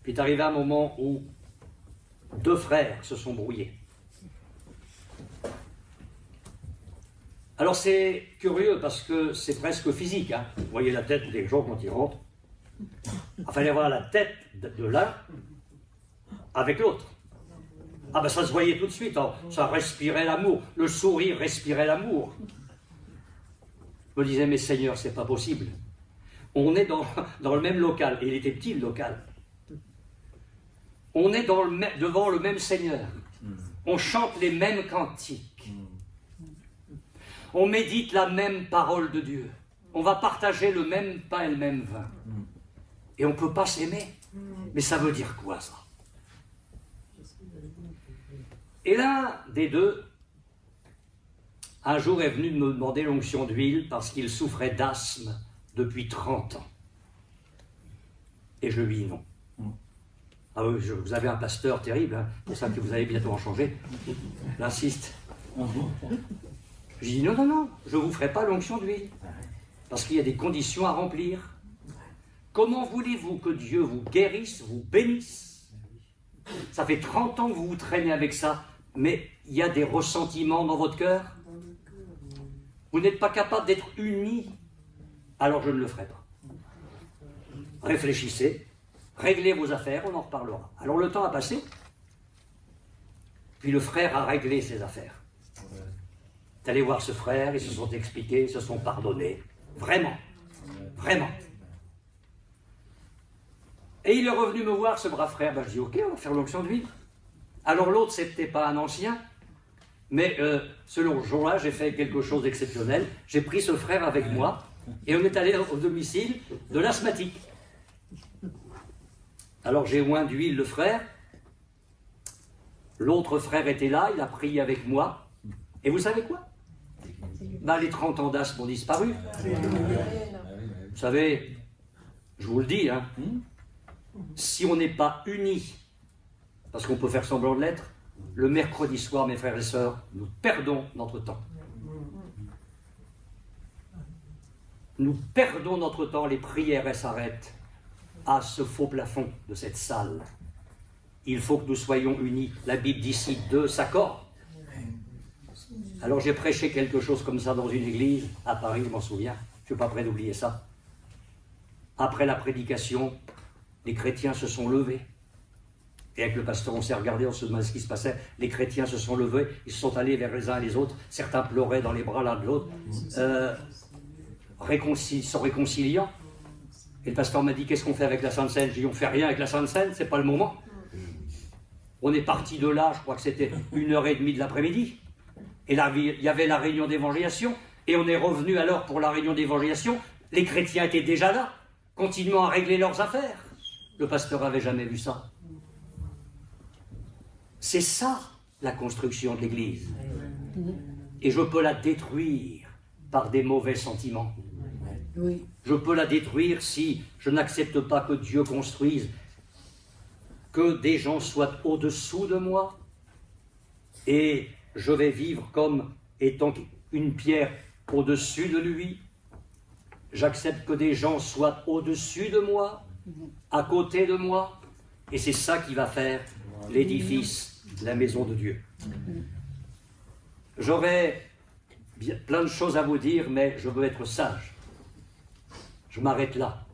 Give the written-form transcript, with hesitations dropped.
Puis est arrivé un moment où deux frères se sont brouillés. Alors c'est curieux parce que c'est presque physique. Hein. Vous voyez la tête des gens quand ils rentrent. Il fallait voir la tête de l'un avec l'autre. Ah ben ça se voyait tout de suite, hein. Ça respirait l'amour, le sourire respirait l'amour. Je me disais, mais Seigneur, c'est pas possible. On est dans le même local, et il était petit le local. On est devant le même Seigneur. On chante les mêmes cantiques. On médite la même parole de Dieu. On va partager le même pain et le même vin. Et on ne peut pas s'aimer. Mais ça veut dire quoi, ça? Et l'un des deux, un jour est venu me demander l'onction d'huile parce qu'il souffrait d'asthme depuis 30 ans. Et je lui dis non. Ah oui, vous avez un pasteur terrible, hein, c'est ça que vous allez bientôt en changer. J'insiste. Je dis non, non, non, je ne vous ferai pas l'onction d'huile. Parce qu'il y a des conditions à remplir. Comment voulez-vous que Dieu vous guérisse, vous bénisse? Ça fait 30 ans que vous vous traînez avec ça, mais il y a des ressentiments dans votre cœur. Vous n'êtes pas capable d'être unis, alors je ne le ferai pas. Réfléchissez, réglez vos affaires, on en reparlera. Alors le temps a passé, puis le frère a réglé ses affaires. Vous allez voir ce frère, ils se sont expliqués, ils se sont pardonnés. Vraiment, vraiment. Et il est revenu me voir, ce brave frère. Ben, je dis, ok, on va faire l'onction d'huile. Alors l'autre, c'était pas un ancien, mais ce jour-là, j'ai fait quelque chose d'exceptionnel. J'ai pris ce frère avec moi et on est allé au domicile de l'asthmatique. Alors j'ai oint d'huile le frère. L'autre frère était là, il a prié avec moi. Et vous savez quoi? Ben, les 30 ans d'asthme ont disparu. Vous savez, je vous le dis, hein, si on n'est pas unis, parce qu'on peut faire semblant de l'être, le mercredi soir, mes frères et sœurs, nous perdons notre temps. Nous perdons notre temps, les prières, elles s'arrêtent à ce faux plafond de cette salle. Il faut que nous soyons unis. La Bible dit si deux s'accordent. Alors j'ai prêché quelque chose comme ça dans une église, à Paris, je m'en souviens, je ne suis pas prêt d'oublier ça. Après la prédication, les chrétiens se sont levés. Et avec le pasteur, on s'est regardé, on se demandait ce qui se passait. Les chrétiens se sont levés, ils se sont allés vers les uns et les autres. Certains pleuraient dans les bras l'un de l'autre, se réconciliant. Et le pasteur m'a dit, qu'est-ce qu'on fait avec la Sainte Seine? J'ai dit, on ne fait rien avec la Sainte Seine, c'est pas le moment. On est parti de là, je crois que c'était 1h30 de l'après-midi. Et là, il y avait la réunion d'évangélisation. Et on est revenu alors pour la réunion d'évangélisation. Les chrétiens étaient déjà là, continuant à régler leurs affaires. Le pasteur n'avait jamais vu ça. C'est ça, la construction de l'Église. Et je peux la détruire par des mauvais sentiments. Je peux la détruire si je n'accepte pas que Dieu construise, que des gens soient au-dessous de moi, et je vais vivre comme étant une pierre au-dessus de lui. J'accepte que des gens soient au-dessus de moi, à côté de moi, et c'est ça qui va faire l'édifice de la maison de Dieu. J'aurais plein de choses à vous dire, mais je veux être sage. Je m'arrête là.